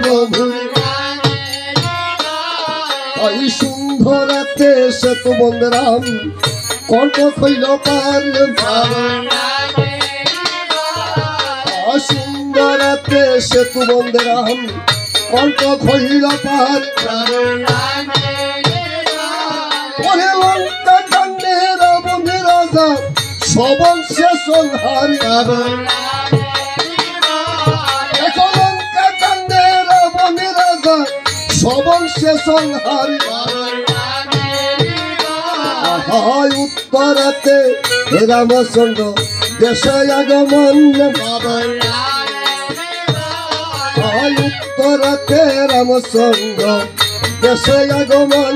প্রভু ওই সুন্দরাতে সেতু বন্ধরাম কণ্ঠ হইল পার সুন্দরাতে সেতু বন্ধরাম কণ্ঠ হইল পার ওরে লঙ্কা কাণ্ডে রাবণ রাজা সবল শেষ হারি এখন লঙ্কা কাণ্ডে রাবণ রাজা সবল শেষ হারি উত্তরাতে রামচন্দ্র দেশে আগমন উত্তরাতে রামচন্দ্র দেশে আগমন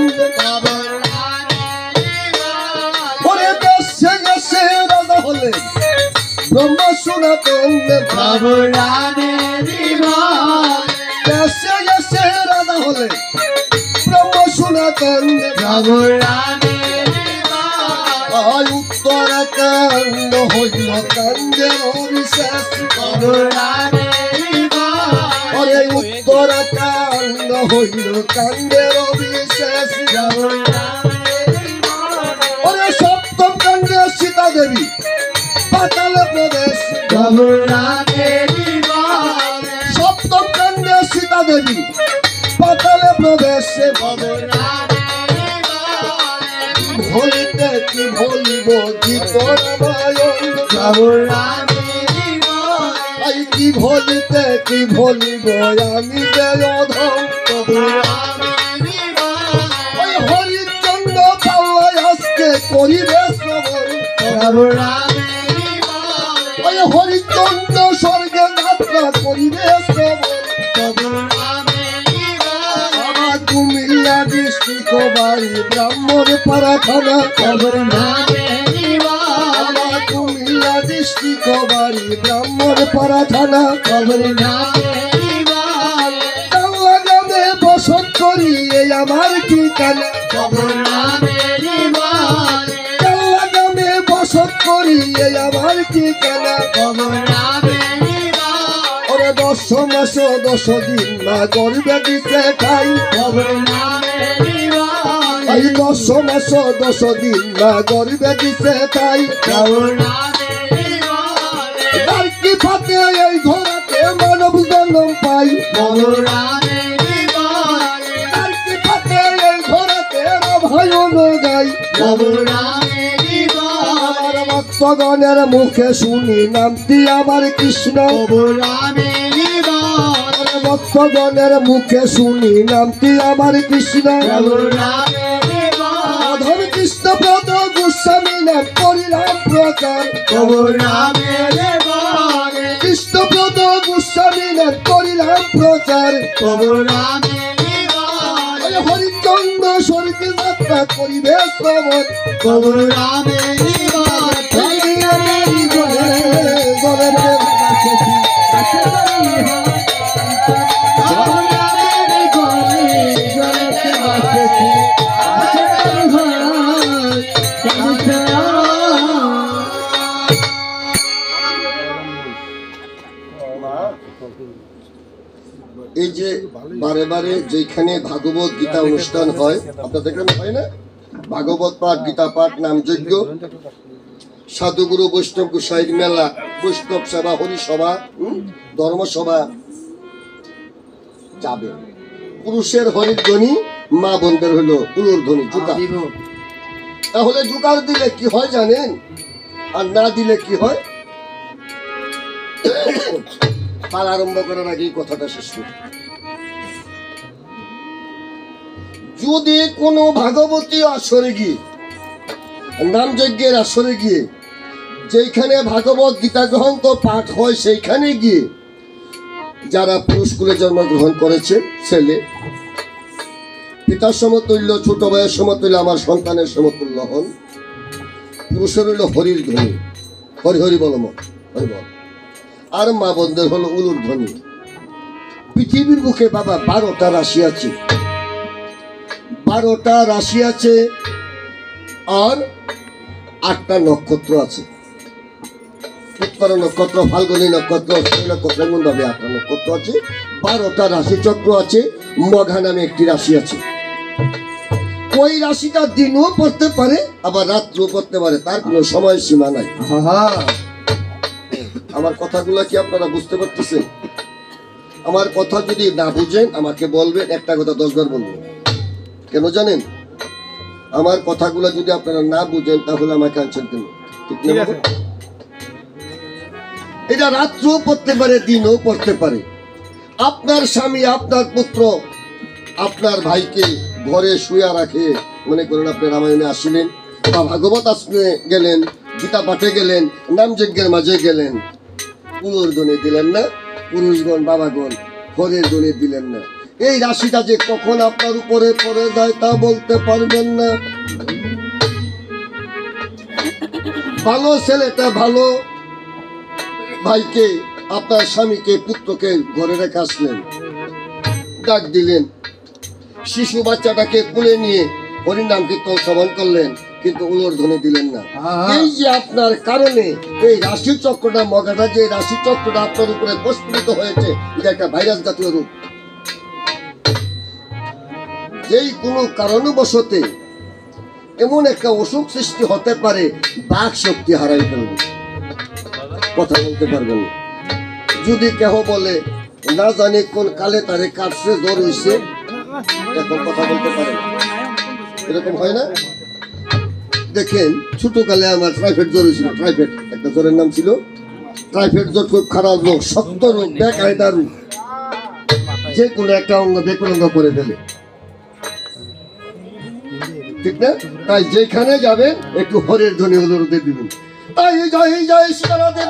পরে দেশে গেছে রাজা হলে ব্রহ্ম সনাতন দেশে গেছে রাজা হলে ব্রহ্ম সনাতন উত্তরাকাণ্ড হইল কাণ্ডের বিশেষ অরে উত্তরাকাণ্ড হইল কাণ্ডের বিশেষ অরে সপ্তম কাণ্ডে সীতা দেবী পাতালে প্রবেশ সপ্তম কাণ্ডে সীতা দেবী পাতালে প্রবেশ ভুলিতে কি ভুলিব গীত রামায়ণ কি ভুলিতে কি ভুলিব আমি যে অধম ওই হরিচন্দ্র পাল্লাই আজকে করিবে শ্রবণ ওই হরিচন্দ্র স্বর্গে যাত্রা করিবে শ্রবণ কুমিল্লা ডিস্ট্রিক্ট বাড়ি ব্রাহ্মণ পাড়া থানা কুমিল্লা ডিস্ট্রিক্ট বাড়ি ব্রাহ্মণ পাড়া থানা গ্রামে বসত করি এই আমার ঠিকানা গ্রামে বসত করি এই আমার ঠিকানা ওরে 10 মাস 10 দিন না করবে দিতে খাই এই 10 মাস 10 দিন না করবে দিতে খাই তার কি ফাতে এই ধরাতে মানব জন্ম পাই তার কি ফাতে এই ধরাতে ভাই গাই আমার ভক্তগণের মুখে শুনি নামটি আমার কৃষ্ণ ভক্তগণের মুখে শুনি নামটি আমার কৃষ্ণ অধম কৃষ্ণ পদ গোস্বামী নাম করিলাম প্রচার কৃষ্ণ পদ গোস্বামী নাম করিলাম প্রচার হরিচন্দ্র স্বর্গে যাত্রা করিবে শ্রবণ এই যে বারে বারে যেখানে ভাগবত গীতা অনুষ্ঠান হয় আপনাদের এখানে হয় না ভাগবত পাঠ গীতা পাঠ নামযজ্ঞ সাধুগুরু বৈষ্ণব গোসাইর মেলা বৈষ্ণব সভা হরিসভা ধর্মসভা যাবে পুরুষের হরির ধ্বনি মা বোনদের হলো উলুর ধ্বনি জুকা তাহলে জুকার দিলে কি হয় জানেন আর না দিলে কি হয় পাল আরম্ভ করার আগেই কথাটা শেষ করি যদি কোনো ভাগবতী আসরে গিয়ে নামযজ্ঞের আসরে গিয়ে যেখানে ভাগবত গীতা গ্রন্থ পাঠ হয় সেইখানে গিয়ে যারা পুরুষ কুলে জন্মগ্রহণ করেছে ছেলে পিতার সমতুল্য ছোট ভাইয়ের সমতুল্য আমার সন্তানের সমতুল্য হন পুরুষের হইল হরির ধ্বনি হরি হরি বল হরি বল আর মা বোনদের হলো উলুর ধ্বনি পৃথিবীর বুকে বাবা 12টা রাশি আছে 12টা রাশি আছে আর 8টা নক্ষত্র আছে উত্তর নক্ষত্র, ফাল্গুনী নক্ষত্র, নক্ষত্র এমন ভাবে 8টা নক্ষত্র আছে, 12টা রাশি চক্র আছে, মঘা নামে একটি রাশি আছে। ওই রাশিটা দিনও পড়তে পারে আবার রাত্রেও পড়তে পারে, তার কোনো সময় সীমা নাই। আমার কথাগুলো কি আপনারা বুঝতে পারতেছেন? আমার কথা যদি না বুঝেন আমাকে বলবেন, একটা কথা 10 বার বলবেন। কেন জানেন? আমার কথাগুলো যদি আপনারা না বুঝেন তাহলে আমাকে আনছেন কেন? ঠিক না? এটা রাত্রেও পড়তে পারে, দিনও পড়তে পারে। আপনার স্বামী, আপনার পুত্র আপনার ভাইকে ঘরে শুয়ে রাখে, মনে করেন আপনি রামায়ণে আসলেন বা ভাগবত আসলে গেলেন, গীতা পাঠে গেলেন, নাম যজ্ঞের মাঝে গেলেন, পুরুষ গণে দিলেন না, পুরুষগণ বাবাগণ ঘরের গণে দিলেন না। এই রাশিটা যে কখন আপনার উপরে পড়ে যায় তা বলতে পারবেন না। ভালো ছেলেটা ভালো ভাইকে, আপনার স্বামীকে, পুত্রকে ঘরে রেখে আসলেন, ডাক দিলেন, শিশু বাচ্চাটাকে কোলে নিয়ে হরির নাম কীর্তন শ্রবণ করলেন, কিন্তু উলোর ধ্বনি দিলেন না। এই যে আপনার কারণে এই রাশি চক্রটা, মগাটা যে রাশি চক্রটা আপনার উপরে প্রস্ফুটিত হয়েছে, এটা একটা ভাইরাস জাতীয় রূপ। যেই কোনো কারণবশতে এমন একটা অসুখ সৃষ্টি হতে পারে, বাক শক্তি হারাই ফেলবে, কথা বলতে পারবেন না। যদি কেহ বলে না জানি কোন কালে তারে কাটছে, জ্বর হয়েছে, এখন কথা বলতে পারে না, এরকম হয় না? দেখেন, ছোট কালে আমার ট্রাইফয়েড জ্বর হয়েছিল। ট্রাইফয়েড একটা জ্বরের নাম ছিল। ট্রাইফয়েড জ্বর খুব খারাপ রোগ, শক্ত রোগ, বেকায়দা রোগ, যে কোনো একটা অঙ্গ বেকলঙ্গ করে ফেলে, ঠিক না? তাই যেখানে যাবেন একটু হরের ধ্বনি অনুরোধে দিবেন। তাই জয় জয় সীতারাধের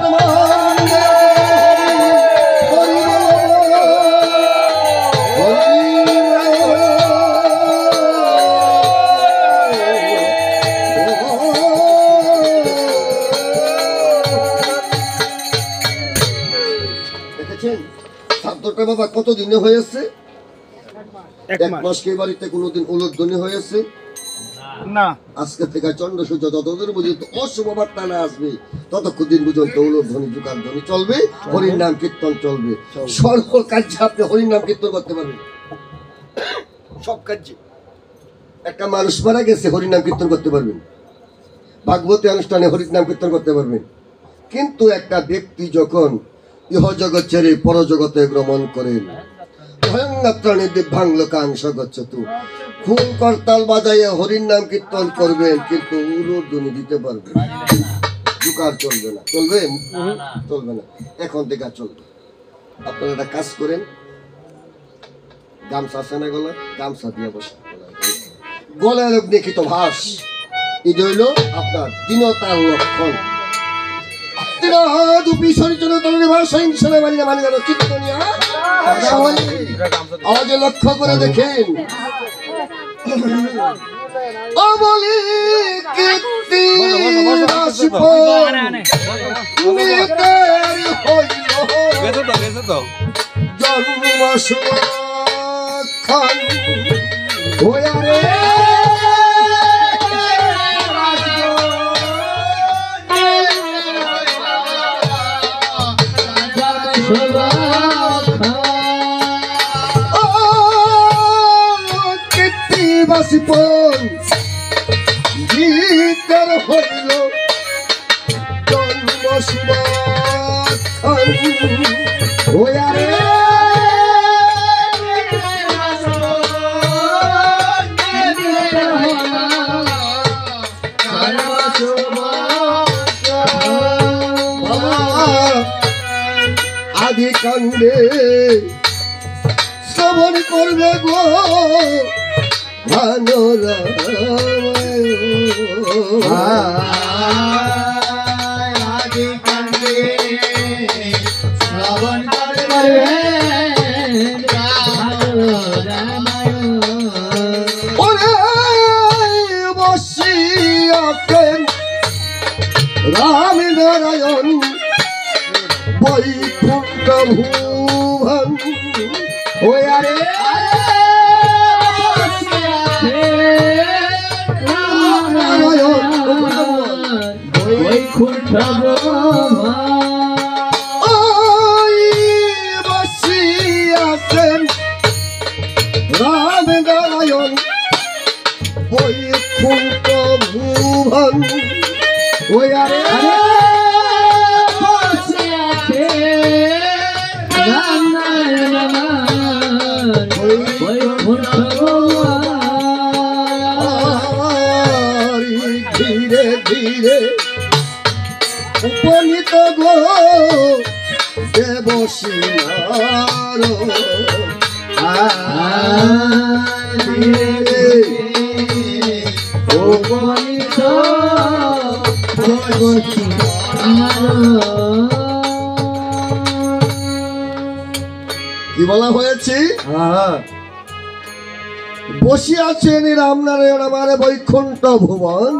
দেখেছেন শব্দটা বাবা কতদিনে হয়েছে? 1 মাস কে বাড়িতে কোনোদিন উলুধ্বনি হয়েছে না। আজকে থেকে চন্দ্র সূর্য যতদিন পর্যন্ত অশুভ বার্তা না আসবে ততক্ষণ দিন পর্যন্ত উলুধ্বনি, জোকার ধ্বনি চলবে, হরির নাম কীর্তন চলবে। সর্ব কার্যে আপনি হরির নাম কীর্তন করতে পারবেন, সব কার্যে। একটা মানুষ মারা গেছে, হরির নাম কীর্তন করতে পারবেন। ভাগবতী অনুষ্ঠানে হরির নাম কীর্তন করতে পারবেন। কিন্তু একটা ব্যক্তি যখন ইহজগৎ ছেড়ে পরজগতে ভ্রমণ করেন, খুন করতাল বাজাইয়া হরির নাম কীর্তন করবেন, কিন্তু উলুধ্বনি দিতে পারবেন, জোকার চলবে না। চলবে? চলবে না। এখন থেকে চলবে। আপনারা একটা কাজ করেন, গামছা আছে না গলায়, গামছা দিয়ে বসে গলায় লিখিত ভাস, এটা হইল আপনার দীনতার লক্ষণ। আওয়াজে লক্ষ্য করে দেখেন, গীতার হইল জন্ম আদি কান্দে শ্রবণ করবে গো আদি কান্দে শ্রবণ করবে বসিয়াছেন রাম নারায়ণ বৈকুণ্ঠ ভুবন ওয়ারে বৈকুণ্ঠ ভুবন ভুবন ওই আরে বসে আছে রামনারায়ণ বৈকুণ্ঠ ভগবান ধীরে ধীরে উপনীত গো দেবসিনার উপনীত কি বলা হয়েছে বসে আছেন রামনারায়ণ আমার বৈকুণ্ঠ ভুবন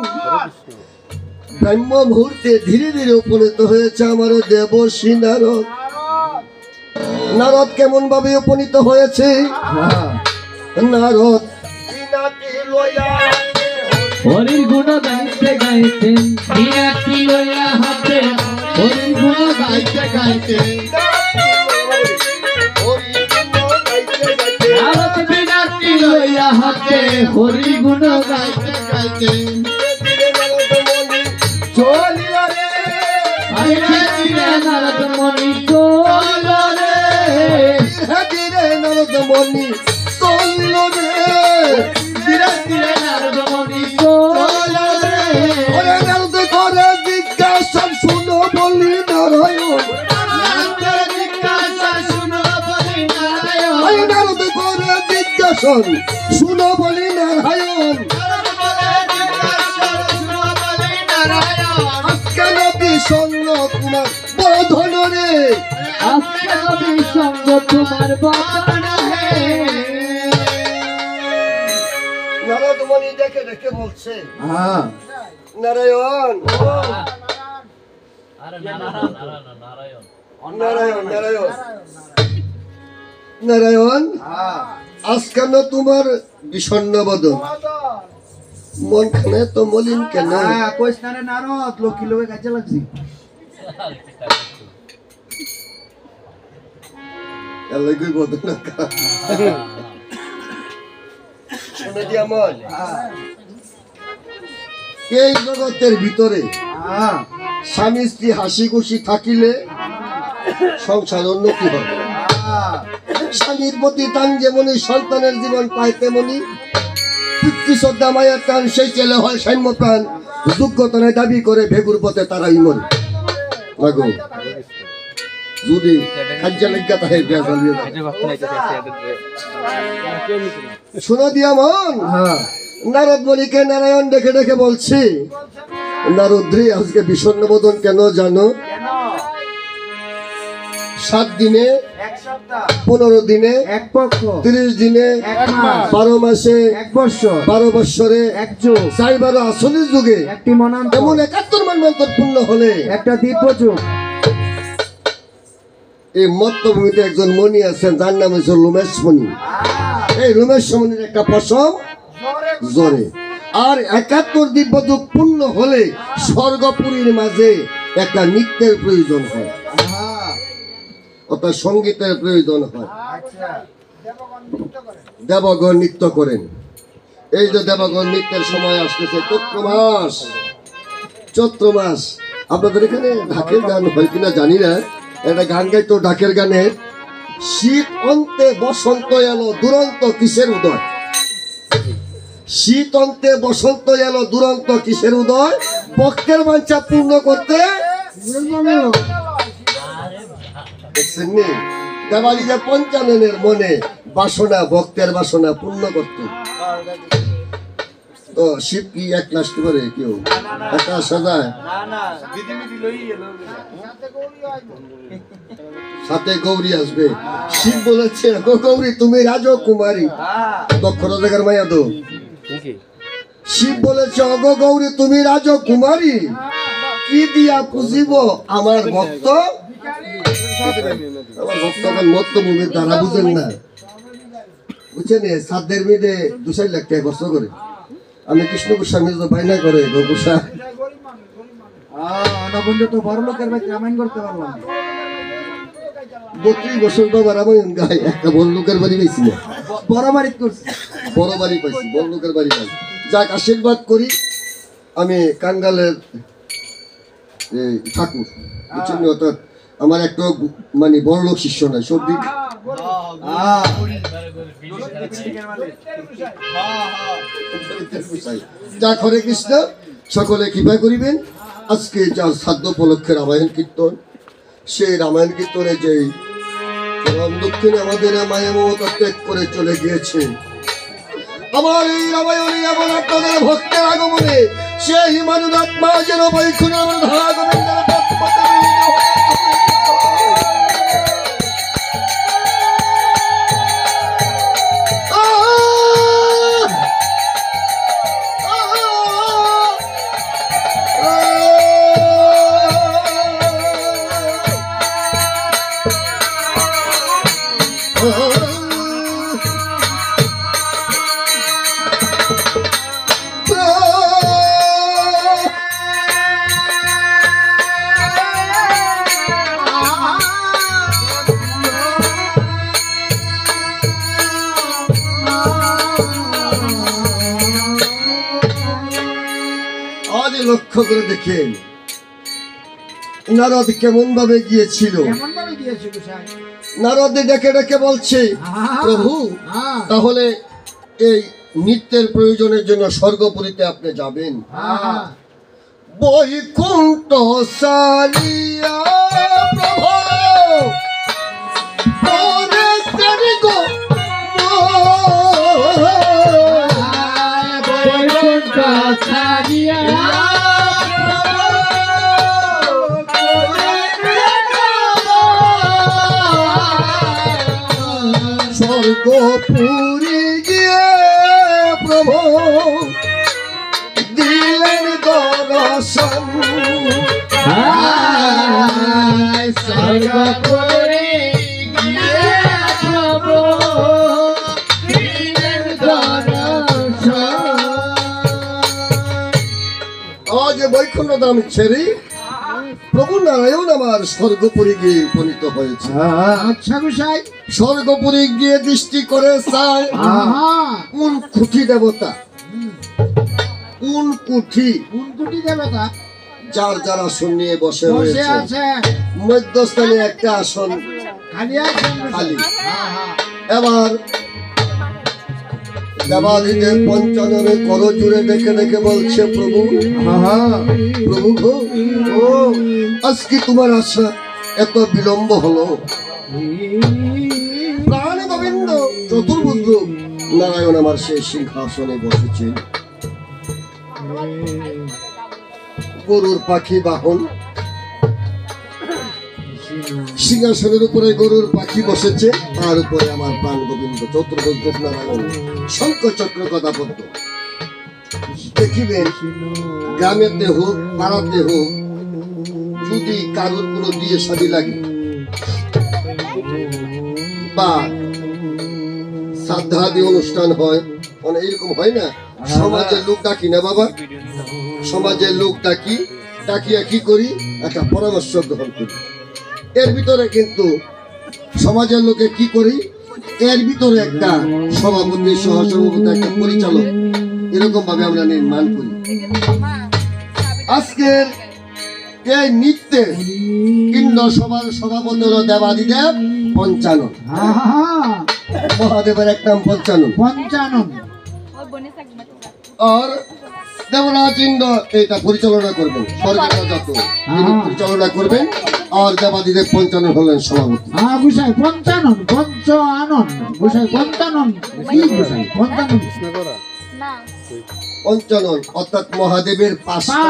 ব্রহ্ম মুহূর্তে ধীরে ধীরে উপনীত হয়েছে আমার দেবর্ষি নারদ নারদ কেমন ভাবে উপনীত হয়েছে নারদ হরির গুণ গাইতে গাইতে বিরাটি লইয়া হাতে হরির গুণ গাইতে গাইতে নারদ বিরাটি লইয়া হাতে হরির গুণ গাইতে গাইতে চলিয়া রে ধীরে ধীরে নারদ মণি চল রে ধীরে নারদ মণি চল রে ধীরে ধীরে নারদ মণি চল রে ওরে নারদ করে জিজ্ঞাসা শুনো বলি নারায়ণ নারদের জিজ্ঞাসা শুনো বলি নারায়ণ ওই নারদ করে জিজ্ঞাসা শুনো বলি নারায়ণ কেন বিষণ্ণ তোমার বধন রে আজকে নবী সঙ্গ তোমার বচন হে নারদ মণি দেখে দেখে বলছে নারায়ণ নারায়ণ নারায়ণ নারায়ণ আজ কেন তোমার বিষণ্ণ বদন মনখানে তো মলিন কেন নারদ লোকি লোকে কাজে লাগছি এলাকায় বদন শুনে দিয়া মন এই জগতের ভিতরে স্বামী স্ত্রী হাসি খুশি থাকিলে সংসার উন্নতি হবে স্বামীর প্রতি টান যেমনি সন্তানের জীবন পায় তেমনি পিতৃশ্রদ্ধা মায়ের টান সেই ছেলে হয় সাম্য প্রাণ যোগ্যতা নাই দাবি করে ভেগুর পথে তারাই মরে মাগো যদি কাজ্যা লেগা তাহে বিয়া চালিয়ে শোনো দিয়া মন নারদ মণিকে নারায়ণ দেখে দেখে বলছি নারদ্রি আজকে বিষণ্ণ বোধন কেন জানো 7 দিনে 15 দিনে 30 দিনে 12 মাসে 12 বৎসরে 4 আসলের যুগে এমন 71 মান মন্তর পূর্ণ হলে একটা দিব্য যুগ এই মত্তভূমিতে একজন মণি আছেন যার নাম হচ্ছে রমেশ মণি এই রমেশ মণির একটা পশম জোরে আর 71 দিব্য যুগ পূর্ণ হলে স্বর্গপুরীর মাঝে একটা নৃত্যের প্রয়োজন হয় অর্থাৎ সঙ্গীতের প্রয়োজন হয় দেবগণ নৃত্য করেন এই যে দেবগণ নৃত্যের সময় আসতেছে চৈত্র মাস আপনাদের এখানে ঢাকের গান হয় কিনা জানি না একটা গান গাইতো ঢাকের গানে শীত অন্তে বসন্ত এলো দুরন্ত কিসের উদয় শীত অন্তে বসন্ত এলো দুরন্ত কিসের উদয় ভক্তের বাঞ্ছা পূর্ণ করতে দেখছেন নি দেবালিয়া পঞ্চাননের মনে বাসনা ভক্তের বাসনা পূর্ণ করতে তো শিব কি এক লাস্ট করে কেউ একটা সাজায় সাথে গৌরী আসবে শিব বলেছে গো গৌরী তুমি রাজকুমারী দক্ষ রাজাকার মাইয়া দো শিব বলেছে অগো গৌরী তুমি রাজকুমারী কি দিয়া পুজিব আমার ভক্ত আমার ভক্ত মত্ত মুভের দ্বারা বুঝেন না বুঝছেন সাধ্যের মেয়েদে 2-4 লাখ টাকা খরচ করে আমি কৃষ্ণ গোস্বামী বাইনা করে গোসা তো বড় লোকের বাড়িতে রামায়ণ করতে পারলাম 32 বছর বাবা রামায়ণ গায় একটা বড় লোকের বাড়ি পাইছি না বড় বাড়ি করছি বড় বাড়ি পাইছি বড় লোকের বাড়ি পাই যাক আশীর্বাদ করি আমি কাঙ্গালের এই ঠাকুর বুঝছেন, অর্থাৎ আমার একটা মানে বড় লোক শিষ্য নাই, সব দিক যা হরে কৃষ্ণ সকলে কৃপা করিবেন। আজকে যার সাধ্য উপলক্ষে রামায়ণ কীর্তন, সেই রামায়ণ কীর্তনে যে দক্ষিণে আমাদের মায়া মমতা ত্যাগ করে চলে গিয়েছে, আমার এই রামায়ণে এমন আপনাদের ভক্তের আগমনে সেই মানুষ আত্মা যেন বৈকুণ্ঠে আমার ধারা গোবিন্দের পথপথে মিলিত হয়ে লক্ষ্য করে দেখেন নারদ কেমন ভাবে গিয়েছিল। নারদ ডেকে ডেকে বলছে, প্রভু তাহলে এই নিত্যের প্রয়োজনের জন্য স্বর্গপুরীতে আপনি যাবেন। বৈকুণ্ঠ সালিয়া প্রভু স্বর্গপুরী গিয়ে প্রভু দিলেন দর্শন। স্বর্গপুরী গিয়ে প্রভু দিলেন দর্শন। আজ বৈকুণ্ঠ ধাম ছেড়ে প্রভু নারায়ণ আমার স্বর্গপুরী গিয়ে উপনীত হয়েছে। আচ্ছা গোসাই, স্বর্গপুরী গিয়ে দৃষ্টি করে চায় কোন কুঠি দেবতা, কোন কুঠি দেবতা যার যার আসন নিয়ে বসে বসে রয়েছে, আছে, মধ্যস্থানে একটা আসন খালি আছে খালি। এবার দেবাদিদেব পঞ্চাননে কর জুড়ে ডেকে ডেকে বলছে, প্রভু প্রভু গো, আজকে তোমার আশা এত বিলম্ব হলো। প্রাণ গোবিন্দ চতুর্ভুজ নারায়ণ আমার সেই সিংহাসনে বসেছেন, গরুর পাখি বাহন, সিংহাসনের উপরে গরুর পাখি বসেছে, তার উপরে আমার প্রাণ গোবিন্দ চতুর্ভুজ নারায়ণ শঙ্খ চক্র গদাপদ্ম। দেখিবেন গ্রামেতে হোক পাড়াতে হোক, যদি কারোর কোনো বিয়ে শাদী লাগে বা শ্রাদ্ধাদি অনুষ্ঠান হয়, মানে এরকম হয় না, সমাজের লোক ডাকি না বাবা, সমাজের লোক ডাকি, ডাকিয়া কি করি, একটা পরামর্শ গ্রহণ করি। এর ভিতরে কিন্তু সমাজের লোকে কি করি, এর ভিতরে একটা সভাপতি সহসভাপতি একটা পরিচালক এরকম ভাবে আমরা নির্মাণ করি। আজকের এই নৃত্যে ইন্দ্র সভার সভাপতি হল দেবাদিদেব পঞ্চানন, মহাদেবের এক নাম পঞ্চানন। আর দেবরাজ ইন্দ্র এটা পরিচালনা করবেন, স্বর্গের রাজা তো তিনি পরিচালনা করবেন, আর দেবাদিদেব পঞ্চানন হলেন সভাপতি। গোসাই পঞ্চানন, পঞ্চ আনন্দ গোসাই পঞ্চানন, পঞ্চানন পঞ্চানন অর্থাৎ মহাদেবের পাঁচটা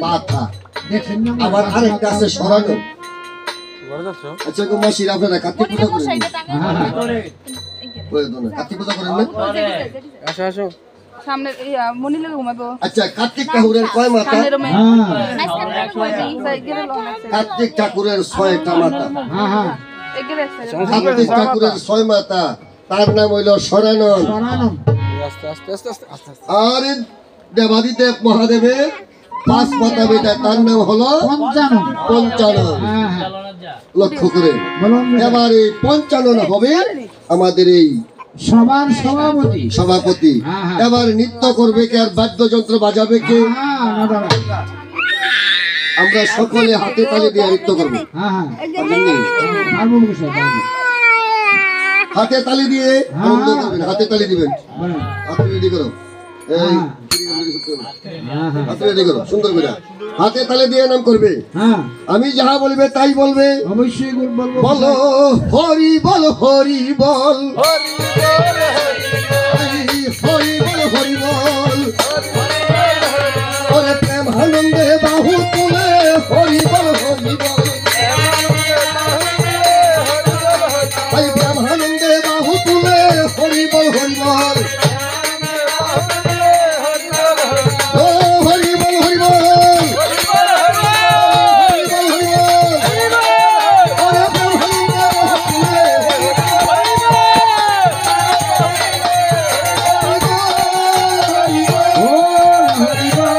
মাথা। আবার আরেকটা আছে সরানো। আচ্ছা গো মাসির, আপনারা কার্তিক পূজা করেন? কার্তিক পূজা করেন না? সামনে মনিলে ঘুমাবো। আচ্ছা, কার্তিক ঠাকুরের কয় মাথা? কার্তিক ঠাকুরের 6টা মাথা। কার্তিক ঠাকুরের 6 মাথা, তার নাম হইল সরানন। আর দেবাদিদেব মহাদেবের 5 মাথা বেটা, তার নাম হলো পঞ্চানন। লক্ষ্য করে এবার এই পঞ্চানন হবে আমাদের এই সবার সভাপতি সভাপতি। হ্যাঁ, হ্যাঁ। এবার নৃত্য করবে কে আর বাদ্যযন্ত্র বাজাবে কে? হ্যাঁ দাদা আমরা সকলে হাতে তালি দিয়ে নৃত্য করবো। হ্যাঁ পারবেননি? পারবো বসে পারবো হাতে তালি দিয়ে আনন্দ করবেন, হাতে তালি দিবেন। হ্যাঁ হাতে রেডি করো, এই হ্যাঁ। হ্যাঁ হাতে রেডি করো সুন্দর করে, হাতে তালি দিয়ে নাম করবে। হ্যাঁ আমি যাহা বলবে তাই বলবে। অবশ্যই বলবো বলো হরি বল হরি বল, হরি বল হরি বল, ওরে প্রেম আনন্দে বাহু তুলে হরি বল হরি বল, ওই প্রেম আনন্দে বাহু তুলে হরি বল হরি বল, ও হরি বল হরি বল, হরি বল হরি বল, ওরে প্রেম আনন্দে বাহু তুলে ও হরি বল হরি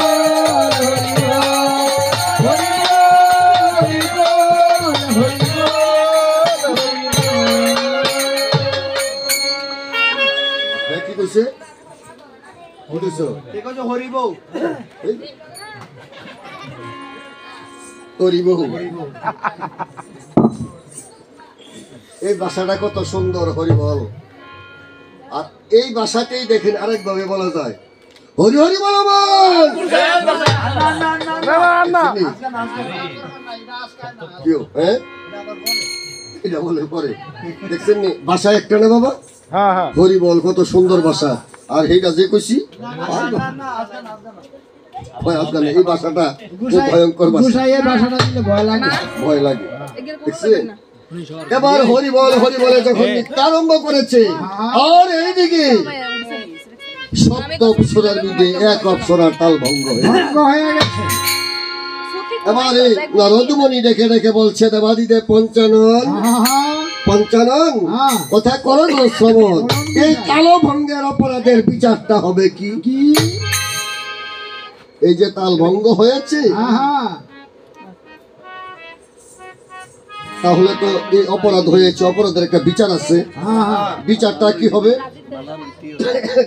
বল হরি বল কি কইছে? বুঝছো? হরিব হরি বহু। এই ভাষাটা কত সুন্দর, হরি বল। আর এই ভাষাতেই দেখেন আরেকভাবে বলা যায় হরি হরি বল বল। কেউ, হ্যাঁ? এটা বলে পরে দেখছেন নি ভাষা একটা না বাবা? হরি বল কত সুন্দর ভাষা। আর এইটা যে কইছি ভয় আফগান, এই ভাষাটা খুব ভয়ঙ্কর ভাষা, গুসাইয়ের ভাষাটা দিলে ভয় লাগে ভয় লাগে। দেখছেন? এবার হরি বলে যখন নৃত্য আরম্ভ করেছে, আর এইদিকে সপ্ত অপ্সরার বিদে এক অপ্সরার তাল ভঙ্গ হয়ে ভঙ্গ হয়ে গেছে এবার এই নারদমণি দেখে দেখে বলছে দেবাদিদেব পঞ্চানন পঞ্চানন হ্যাঁ। কথা করো না শ্রবণ, এই কালো ভঙ্গের অপরাধের বিচারটা হবে কি? কি এই যে তাল ভঙ্গ হয়েছে, আহা তাহলে তো এই অপরাধ হয়েছে, অপরাধের একটা বিচার আছে। আহা বিচারটা কি হবে?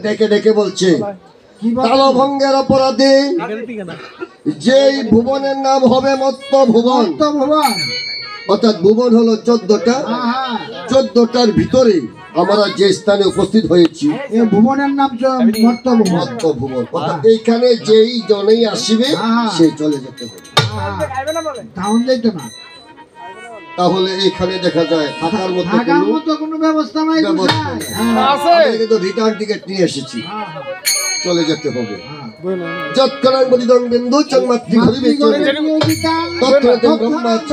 দেখে দেখে বলছে কি বল কালো ভঙ্গের অপরাধে যেই ভুবনের নাম হবে মত্ত ভুবন, তো ভগবান অর্থাৎ ভুবন হলো 14টা, আহা 14টার ভিতরে আমরা যে স্থানে উপস্থিত হয়েছি এই ভুবনের নাম মর্ত ভুবন মত্ত ভুবন, অর্থাৎ এইখানে যেই জনেই আসিবে সেই চলে যেতে হবে। টাউন যাইতো না তাহলে এইখানে দেখা যায় থাকার মতো থাকার কোনো মতো কোনো ব্যবস্থা নাই ব্যবস্থা গুসাই। নেই। হ্যাঁ, আমরা কিন্তু রিটার্ন টিকিট নিয়ে এসেছি, চলে যেতে হবে। হ্যাঁ। যৎক্ষণাং বলিদং বিন্দু চন্মাত্রি ঘরিবে চলে তত্ত্বতেন ব্রহ্মাচ্য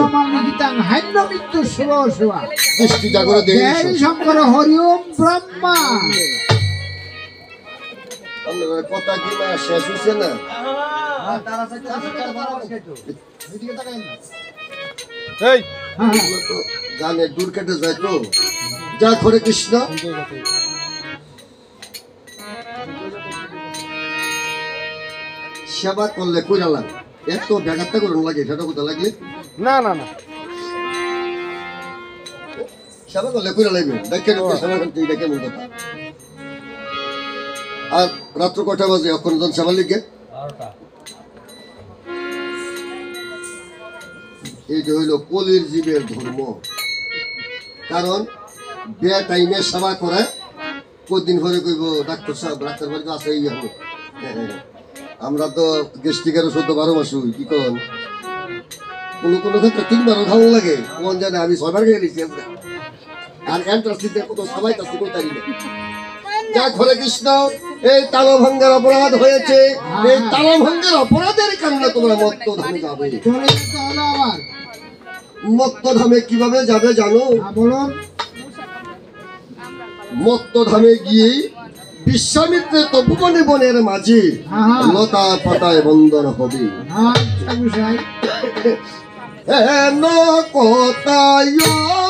দৃষ্টি জাগরে দেহি শঙ্কর হরি ওম ব্রহ্মা আপনার কথা কি না শেষ হচ্ছে না? হ্যাঁ, এগুলো তো গানে দূর কেটে যায় তো। যা হরে কৃষ্ণ। সেবা করলে কইরা লাগে, এত ব্যাঘাতটা করুন লাগে, সেটা কোথা লাগলে না না না সেবা করলে কইরা লাগবে, দেখে সেবা করতে এটা কেমন কথা। আর রাত্র কটা বাজে এখন জন সেবা লিখে? এইটা হইল কলির জীবের ধর্ম। কারণ বে টাইমে সেবা করে কদিন পরে কইব ডাক্তার সাহেব, ডাক্তার বাড়িতে আছে এই হবে। আমরা তো গেস্টিকের ওষুধ 12 মাস হই, কি করেন কোনো কোনো ক্ষেত্রে 3 বারও খাওয়া লাগে, কোন জানে আমি 6 বার খেয়ে নিচ্ছি আজকে। আর এন্ট্রাসিতে কত সবাই কাছে কই তারি না। যা হরে কৃষ্ণ, এই তালভঙ্গের অপরাধ হয়েছে, এই তালভঙ্গের অপরাধের কারণে তোমরা মত্ত ধামে যাবে। চলে যেতে হলো আবার মত্ত ধামে কিভাবে যাবে জানো? বলুন মত্ত ধামে গিয়ে বিশ্বামিত্রের তপবনে বনের মাঝে লতা পাতায় বন্দর হবে। আচ্ছা গুসাই হেন কথায়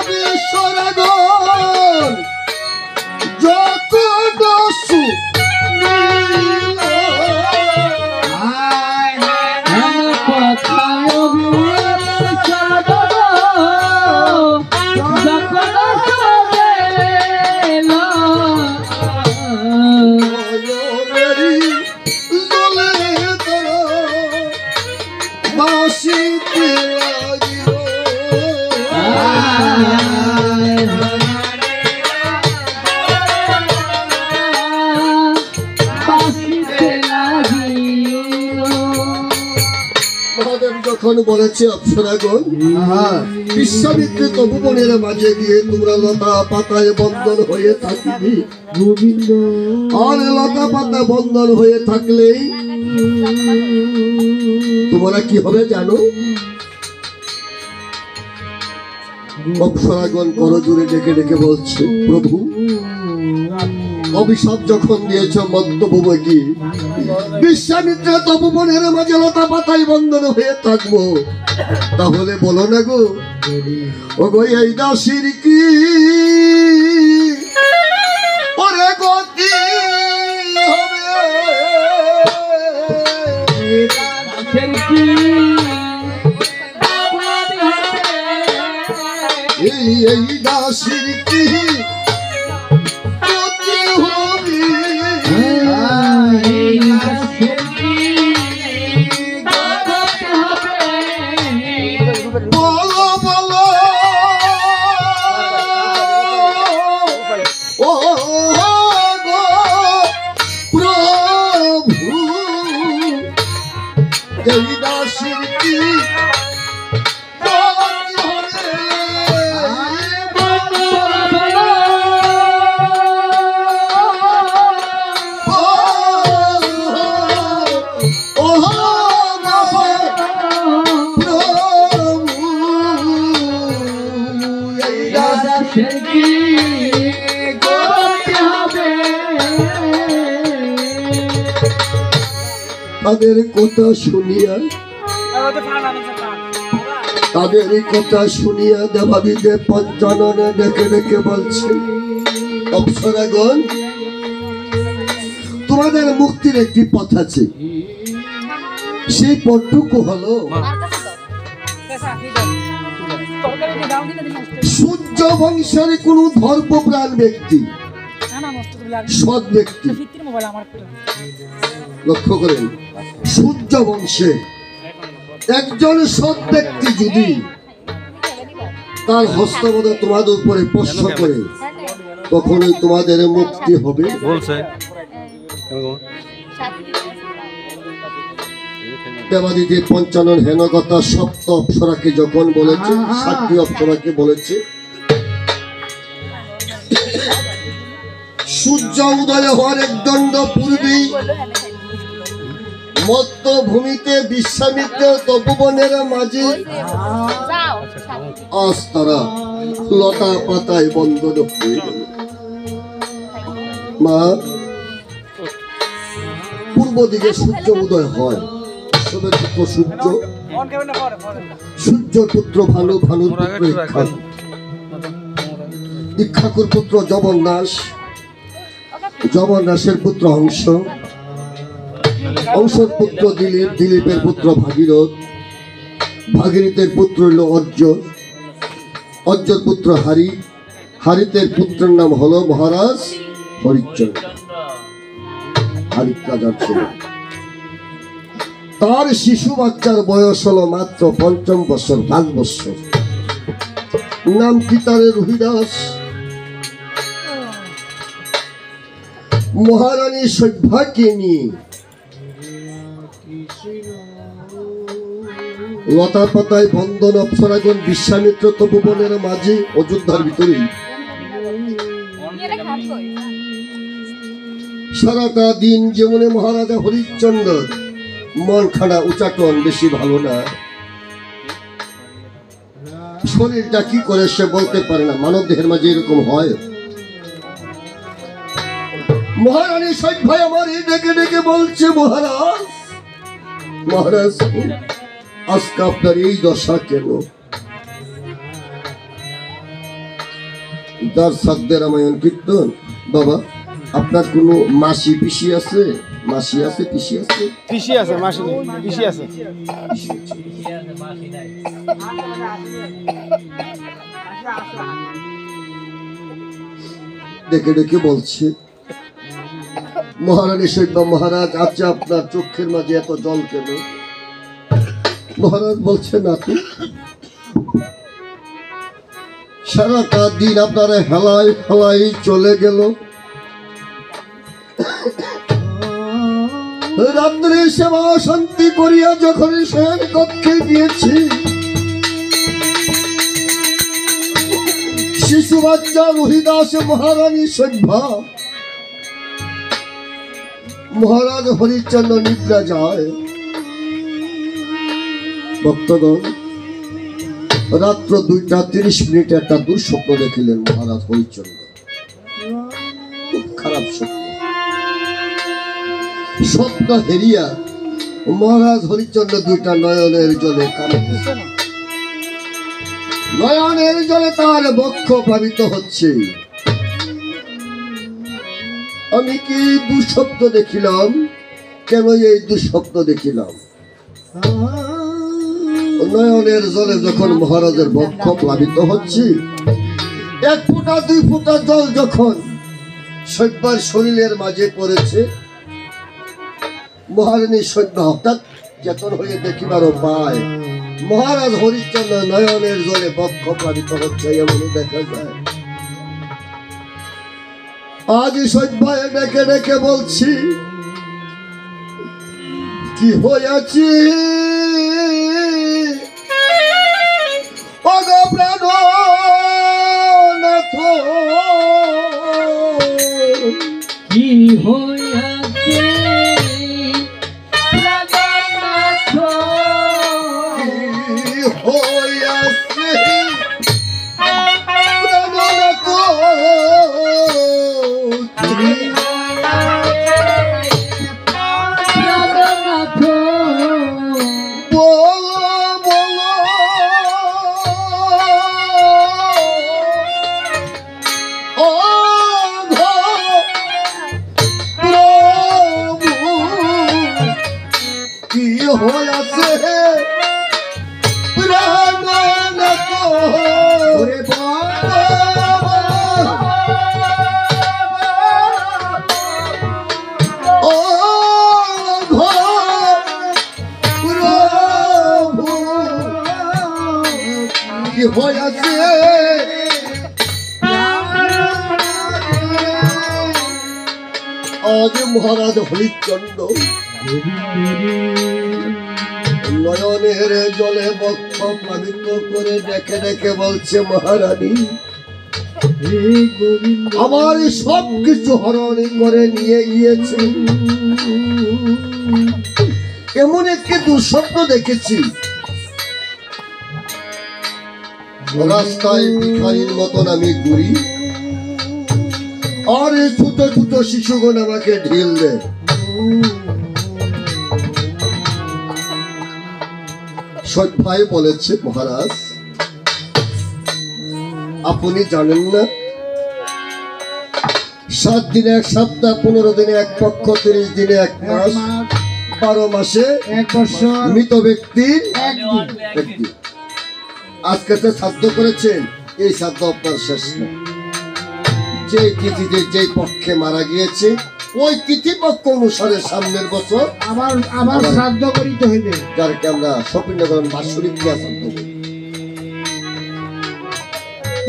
বিশ্বরাগন যত দস্যু যখন বলেছে অপ্সরাগণ বিশ্বামিত্র তপবনের মাঝে গিয়ে তোমরা লতা পাতায় বন্ধন হয়ে থাকিবি, গোবিন্দ আর লতা পাতা বন্ধন হয়ে থাকলেই তোমরা কি হবে জানো? অপ্সরাগণ করজোড়ে ডেকে ডেকে বলছে, প্রভু অভিশাপ যখন দিয়েছ মধ্যভূমি বিশ্বামিত্র তপবনের মাঝে লতা পাতায় বন্ধন হয়ে থাকবো, তাহলে বলো না গো ও গো এই দাসীর কি ওরে গতি হবে? দাসের কি এই দাসীর কি গতি হবে? এই দাসের কি গতি হবে? বলো বলো ও গো প্রভু এই দাসীর কি গতি হবে? ও দাসের কি গতি হবে? তাদের কথা শুনিয়া দেবাদিদেব পঞ্চাননে ডেকে ডেকে বলছে, অপ্সরাগণ তোমাদের মুক্তির একটি পথ আছে, সেই পথটুকু হলো সূর্য বংশের কোন ধর্মপ্রাণ ব্যক্তি, সৎ ব্যক্তি, লক্ষ্য করেন সূর্য বংশে একজন সৎ ব্যক্তি যদি তার হস্তমদে তোমাদের উপরে স্পর্শ করে তখনই তোমাদের মুক্তি হবে। দেবাদিদেব পঞ্চানন হেনকথা সপ্ত অপ্সরাকে যখন বলেছে, সাতটি অপ্সরাকে বলেছে, সূর্য উদয় হওয়ার এক দণ্ড পূর্বেই মধ্যভূমিতে বিশ্বামিত্র তপবনের মাঝে আজ তারা লতা পাতায় বন্ধন হয়ে গেল। মা, পূর্ব দিকে সূর্য উদয় হয়, সূর্যর পুত্র ভানু, ভানুর পুত্র ইক্ষাকু, ইক্ষাকুর পুত্র জবন্নাস, জবন্নাসের পুত্র হংস, হংসর পুত্র দিলীপ, দিলীপের পুত্র ভাগীরথ, ভাগীরথের পুত্র হল অর্য, অর্জর পুত্র হারি, হারিতের পুত্রের নাম হলো মহারাজ হরিশ্চন্দ্র। হারিত রাজার ছেলে, তার শিশু বাচ্চার বয়স হলো মাত্র ৫ম বছর, ৫ বছর। নাম কি তার? রুহিদাস। মহারানী সভ্যাকে নিয়ে লতা পাতায় বন্ধন অপ্সরাগণ বিশ্বামিত্র তপবনের মাঝে অযোধ্যার ভিতরেই সারাটা দিন যেমন মহারাজা হরিশ্চন্দ্র মন খানা উচাটন বেশি ভালো না, শরীরটা কি করে সে বলতে পারে না, মানব দেহের মাঝে এরকম হয়। মহারানী সভ্যায় আমার ডেকে ডেকে বলছে, মহারাজ মহারাজ আজকে আপনার এই দশা কেন? তার সাধ্যে রামায়ণ কীর্তন। বাবা, আপনার কোনো মাসি পিসি আছে? মাসি আছে, পিসি আছে? পিসি আছে, মাসি নেই, পিসি আছে। ডেকে ডেকে বলছে, মহারানী সৈবা, মহারাজ আচ্ছা আপনার চোখের মাঝে এত জল কেন? মহারাজ বলছে, না তো সারাটা দিন আপনারা হেলাই হেলাই চলে গেল, রাত্রে সেবা শান্তি করিয়া যখন শয়ন কক্ষে গিয়েছি, শিশু বাচ্চা রহিদাস মহারানী সভ্যা মহারাজ হরিশ্চন্দ্র নিদ্রা যায়। ভক্তগণ, রাত্র 2:30 একটা দুঃস্বপ্ন দেখিলেন মহারাজ হরিশ্চন্দ্র। খুব খারাপ স্বপ্ন। স্বপ্ন হেরিয়া মহারাজ হরিশ্চন্দ্র দুইটা নয়নের জলে কাঁদিতেছেন। নয়নের জলে তার বক্ষ প্লাবিত হচ্ছে। আমি কি দুঃস্বপ্ন দেখিলাম? কেন এই দুঃস্বপ্ন দেখিলাম? নয়নের জলে যখন মহারাজের বক্ষ প্লাবিত হচ্ছে, 1 ফোঁটা 2 ফোঁটা জল যখন সভ্যার শরীরের মাঝে পড়েছে, মহারানী সভ্যা হঠাৎ চেতন হয়ে দেখিবার পায় মহারাজ হরিশ্চন্দ্র নয়নের জলে বক্ষ প্লাবিত হচ্ছে। এমন দেখা যায়। আজ সভ্যায় ডেকে ডেকে বলছি, কি হয়েছি ওগো প্রাণনাথ, কি হইয়াছে প্রাণনাথ, কি হয়েছে প্রাণনাথ, প্রাণনাথ, বলো বলো ও গো প্রভু, কি হয়েছে প্রাণনাথ, ওরে ও গো প্রভু, কি হয়েছে? আজ মহারাজ হরিশ্চন্দ্র নয়নের জলে বক্ষ প্লাবিত করে ডেকে ডেকে বলছে, মহারানী আমার সব কিছু হরণ করে নিয়ে গিয়েছে। এমন একটি দুঃস্বপ্ন দেখেছি, রাস্তায় ভিখারির মতন আমি ঘুরি, আর এই ছোট ছোট শিশুগণ আমাকে ঢিল দেয়। সভ্যায় বলেছে, মহারাজ আপনি জানেন না, 7 দিনে 1 সপ্তাহ, 15 দিনে 1 পক্ষ, 30 দিনে 1 মাস, 12 মাসে 1 বছর মৃত ব্যক্তির 1 দিন। ব্যক্তি। আজকে তো শ্রাদ্ধ করেছেন, এই শ্রাদ্ধ আপনার শেষ না। যে তিথিতে যে পক্ষে মারা গিয়েছে, ওই তিথি পক্ষ অনুসারে সামনের বছর আবার শ্রাদ্ধ করিতে হইবে। যারকে আমরা সপিন্নগরণ বাৎসরিক ক্রিয়া শ্রাদ্ধ করি।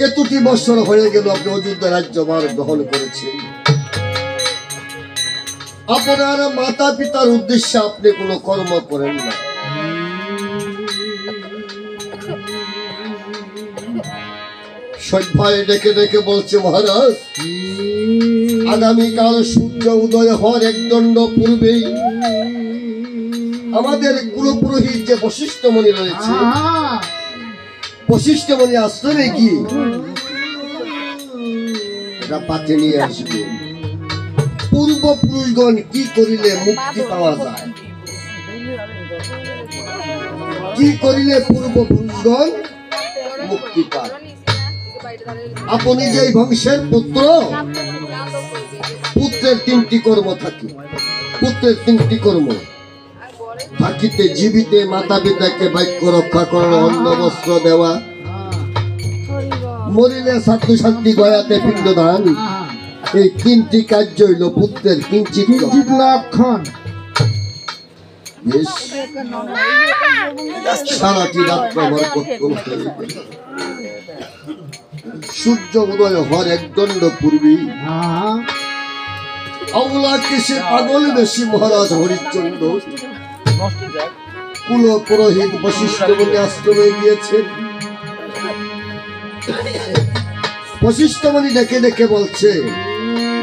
এতটি বছর হয়ে গেল আপনি অযোধ্যা রাজ্যভার গ্রহণ করেছেন। আপনার মাতা পিতার উদ্দেশ্যে আপনি কোনো কর্ম করেন না। সভ্যায় ডেকে ডেকে বলছে, মহারাজ আগামীকাল সূর্য উদয় হওয়ার 1 দণ্ড পূর্বেই আমাদের কুলপুরোহিত যে বশিষ্ঠ মুনি রয়েছে, বশিষ্ঠ মুনি আশ্রমে গিয়ে এটা পাতে নিয়ে আসবে। পূর্বপুরুষগণ কি করিলে মুক্তি পাওয়া যায়, কি করিলে পূর্বপুরুষগণ মুক্তি পায়। আপনি যে বংশের পুত্র, পুত্রের 3টি কর্ম থাকে। পুত্রের 3টি কর্ম থাকিতে, জীবিতে মাতা পিতাকে বাক্য রক্ষা করা, অন্ন বস্ত্র দেওয়া, মরিলে ছাত্র শান্তি গয়াতে পিণ্ডদান। এই 3টি কার্য হইল পুত্রের কিঞ্চিত লক্ষণ। বেশ, সারাটি রাত্র আমার কর্তব্য হয়ে গেল। সূর্য উদয় হওয়ার 1 দণ্ড পূর্বেই আউলা কেসে পাগল বেশি মহারাজ হরিশ্চন্দ্র কুল পুরোহিত বশিষ্ঠ মুনি আশ্রমে গিয়েছেন। বশিষ্ঠ মুনি ডেকে ডেকে বলছে,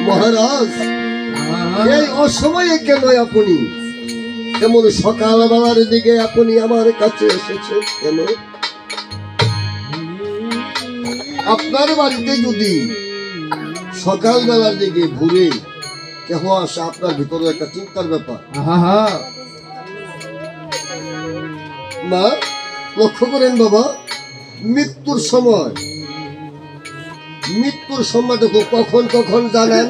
মহারাজ এই অসময়ে কেন আপনি এমন সকালবেলার দিকে আপনি আমার কাছে এসেছেন কেন? আপনার বাড়িতে যদি সকালবেলার দিকে ভোরে কেহ আসে, আপনার ভিতরে একটা চিন্তার ব্যাপার। মা লক্ষ্য করেন বাবা, মৃত্যুর সময়টুকু কখন কখন জানেন?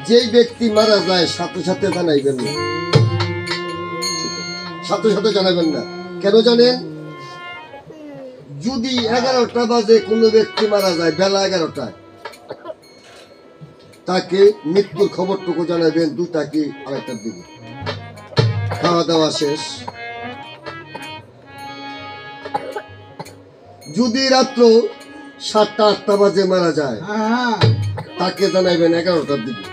যেই ব্যক্তি মারা যায় সাথে সাথে জানাইবেন না, সাথে সাথে জানাবেন না। কেন জানেন? যদি 11টা বাজে কোনো ব্যক্তি মারা যায় বেলা 11টায়, তাকে মৃত্যুর খবরটুকু জানাবেন 2টা কি 2:30টার দিকে, খাওয়া দাওয়া শেষ। যদি রাত্র 7টা-8টা বাজে মারা যায়, তাকে জানাইবেন 11টার দিকে,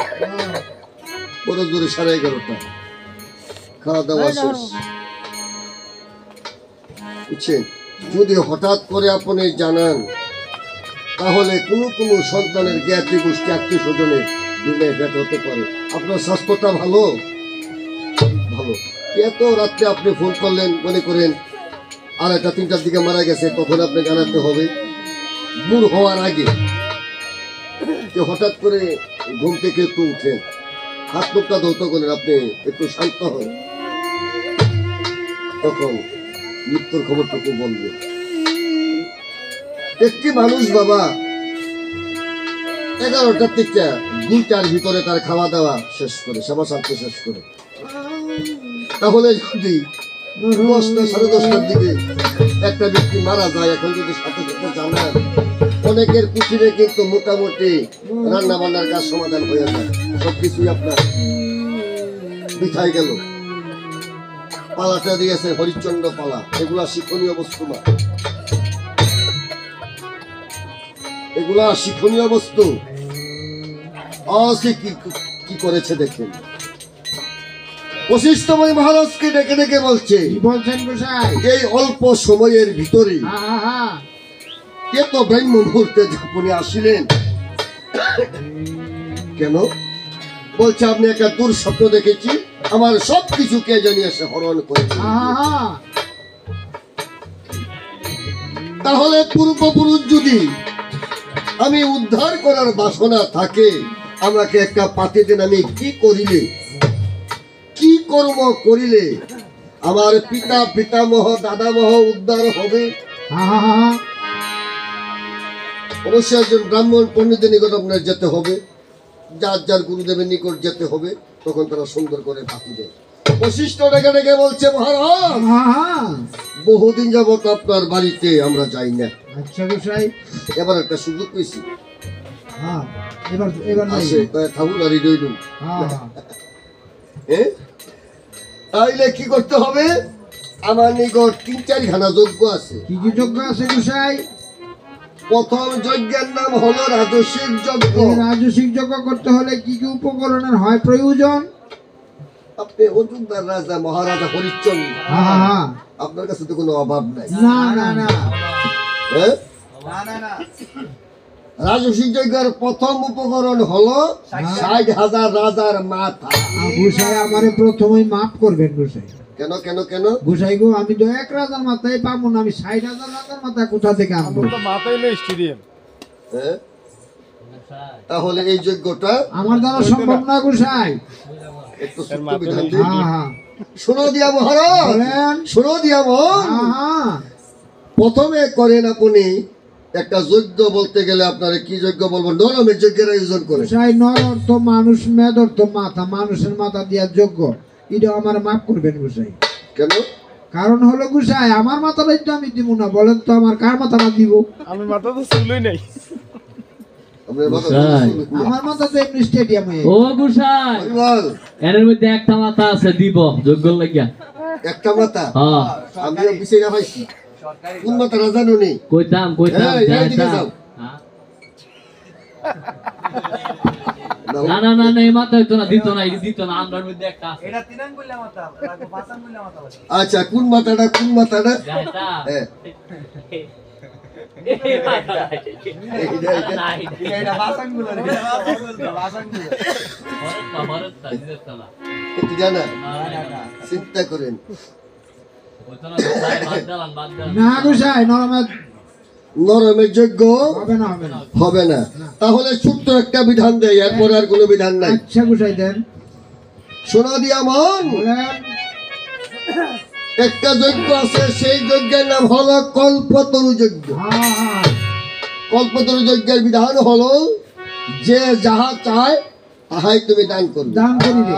বড় জোরে 11:30টা, খাওয়া দাওয়া শেষ। বুঝছেন? যদি হঠাৎ করে আপনি জানান, তাহলে কোনো সন্তানের জ্ঞাতি গোষ্ঠী আত্মীয় স্বজনের দিনে ভেট হতে পারে। আপনার স্বাস্থ্যটা ভালো, এত রাত্রে আপনি ফোন করলেন, মনে করেন 2:30-3টার দিকে মারা গেছে, তখন আপনি জানাতে হবে। ভোর হওয়ার আগে হঠাৎ করে ঘুম থেকে একটু উঠেন, হাত মুখটা ধৌত করেন, আপনি একটু শান্ত হন, তখন মৃত্যুর খবরটুকু বলবে। একটি মানুষ বাবা 11টা থেকে 2টার ভিতরে তার খাওয়া দাওয়া শেষ করে, সেবা শান্তি শেষ করে, তাহলে যদি 10টা 10:30টার দিকে একটা ব্যক্তি মারা যায়, এখন যদি সাথে সাথে জানান, অনেকের কুঠিরে কিন্তু মোটামুটি রান্না বান্নার কাজ সমাধান হয়ে যায়, সবকিছুই আপনার বিথায় গেল। পালাটা দিয়েছে হরিশ্চন্দ্র পালা, এগুলা শিক্ষণীয় বস্তু না, এগুলা শিক্ষণীয় বস্তু। সে কি করেছে দেখেন। বশিষ্ঠ মুনি মহারাজকে ডেকে ডেকে বলছে, বলছেন গোসাই, এই অল্প সময়ের ভিতরে এত ব্রহ্ম মুহূর্তে আপনি আসিলেন কেন? বলছে, আপনি একটা দুঃস্বপ্ন দেখেছি, আমার সবকিছু কে জানি এসে হরণ করেছে। তাহলে পূর্বপুরুষ যদি আমি উদ্ধার করার বাসনা থাকে, আমাকে একটা পাতে দেন, আমি কি করিলে, কি কর্ম করিলে আমার পিতা পিতামহ দাদামহ উদ্ধার হবে? অবশ্যই একজন ব্রাহ্মণ পণ্ডিতের নিকট আপনার যেতে হবে, যার যার গুরুদেবের নিকট যেতে হবে, তখন তারা সুন্দর করে পাতি দেয়। বশিষ্ঠ ডেকে ডেকে বলছে, মহারাজ বহুদিন যাবত আপনার বাড়িতে আমরা যাই না, আচ্ছা গোসাই, এবার একটা সুযোগ পেয়েছি, এবার আসে ঠাকুর আর রইলুম। তাইলে কি করতে হবে? আমার নিকট 3-4খানা যজ্ঞ আছে। কি কি যজ্ঞ আছে গোসাই? প্রথম যজ্ঞের নাম হলো রাজসিক যজ্ঞ। রাজসিক যজ্ঞ করতে হলে কি কি উপকরণের হয় প্রয়োজন? আপনি অযোধ্যার রাজা মহারাজা হরিশ্চন্দ্র, আপনার কাছে তো কোনো অভাব নাই। না না না, হ্যাঁ, রাজসিক যজ্ঞের প্রথম উপকরণ হলো 60,000 রাজার মাথা। গোসাই আমারে প্রথমেই মাফ করবেন গোসাই। কেন কেন কেন? গোসাই গো, আমি তো 1 রাজার মাথায় পাবো না, আমি 60,000 রাজার মাথা কোথা থেকে আনবো? হ্যাঁ, তাহলে এই যজ্ঞটা আমার দ্বারা সম্ভব না গোসাই। একটু সূক্ষ্ম বিধান দিই। শোনো দিয়া মহারাজ, শোনো দিয়া প্রথমে করেন আপনি একটা যজ্ঞ, বলতে গেলে আপনারা কি যজ্ঞ বলবো, নরমের যজ্ঞের আয়োজন করে। নর অর্থ মানুষ, মেদ অর্থ মাথা, মানুষের মাথা দিয়া যজ্ঞ, এটা আমার মাফ করবেন গোসাই। কেন? কারণ হলো গোসাই, আমার মাথাটাই তো আমি দিব না, বলেন তো আমার কার মাথাটা দিব? আমি মাথা তো চুলই নাই। আমার মাথা তো এমনি স্টেডিয়াম হয়ে। ও গোসাই, এর মধ্যে একটা মাথা আছে, দিব যোগ্য লাগিয়া। একটা মাথা? হ্যাঁ, আমিও বিষয় পাইছি। কোন মাথা জানো নি? কইতাম এইদিকে যাও। দাও। না না না না এই মাথা হইতো না দিত না এই দিত না আমরার মধ্যে একটা আছে এটা তিনাং কইলা মাথা রাখো পাঁচাং কইলা মাথা বলে আচ্ছা কোন মাথাটা যাইতা হ্যাঁ এই মাথা এইটা, এইটা। নাই এটা পাঁচাং গুলো রে পাঁচাং গুলো ভারত দিত না এটা না না না চিন্তা করেন হইতো না বাদ দালান না গোসাই নরমে নরমের যোগ্য হবে না হবে না হবে না তাহলে ছোট্ট একটা বিধান দেয় এরপর আর কোনো বিধান নাই আচ্ছা গোসাই দেন শোনা দিয়া মন বলেন একটা যজ্ঞ আছে সেই যজ্ঞের নাম হলো কল্পতরু যজ্ঞ হ্যাঁ হ্যাঁ কল্পতরু যজ্ঞের বিধান হলো যে যাহা চায় তাহাই তুমি দান করবে দান করিবে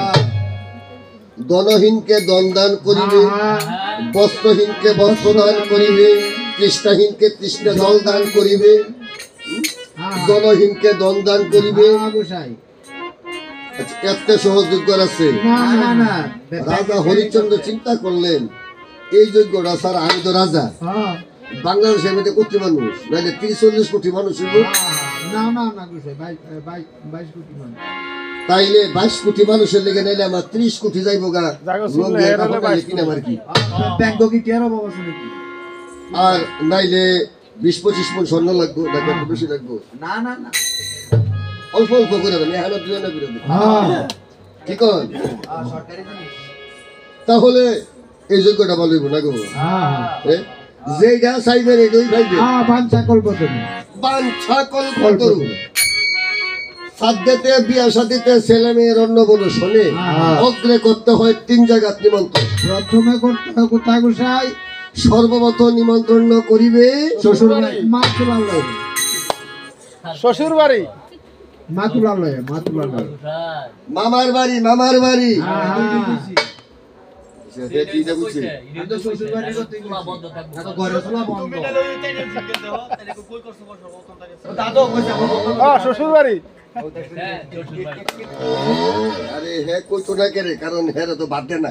দনহীনকে দন দান করিবে হ্যাঁ বস্ত্রহীনকে বস্ত্র দান করিবে তৃষ্ণাহীনকে তৃষ্ণা জল দান করিবে হ্যাঁ দনহীনকে দন দান করিবে হ্যাঁ গোসাই আচ্ছা, এত সহযোগ্য আছে না না না রাজা হরিশ্চন্দ্র চিন্তা করলেন এই যজ্ঞটা স্যার আমি তো রাজা হ্যাঁ বাংলাদেশের মধ্যে কোটি মানুষ নাহলে 30-40 কোটি মানুষ হইব না না না গোসাই 22 কোটি মানুষ তাইলে 22 কোটি মানুষের লেগে নাইলে আমার 30 কোটি যাইব গা জাগো লোক শুনলে দিয়ে এর হলে কাপড় 22 কিনে আমার কি ব্যাংক কি টেরো বাবা শুনে কি আর নাইলে 20-25 মণ স্বর্ণ লাগবো নাকি একটু বেশি লাগবো না না না অল্প অল্প করে দেবেন এখানে দুই না করে দেবেন হ্যাঁ কি কর সরকারি জিনিস তাহলে এই যোগ্যটা ভালো হইব না গো হ্যাঁ যেইটা চাইবেন এটাই পাইবে হ্যাঁ বাঞ্ছা কল্প তুমি বাঞ্ছা কল্পতরু সাধ্যতে বিয়া সাথীতে ছেলে মেয়ের অন্য বলো শোনে হ্যাঁ। অগ্রে করতে হয় 3 জায়গা নিমন্ত্রণ প্রথমে করতে হয় কোথায় গোসাই সর্বপ্রথম নিমন্ত্রণ করিবে শ্বশুর মা তুলার লয় শ্বশুর বাড়ি মা তুলার লয় মা তুলার লয় মামার বাড়ি হ্যাঁ সেটা কি এটা বুঝছি? এত ঘরে চলা বন্ধ দাদু কইছে শ্বশুর বাড়ি আরে হে কইতো না কেরে কারণ হেরে তো বাদ দে না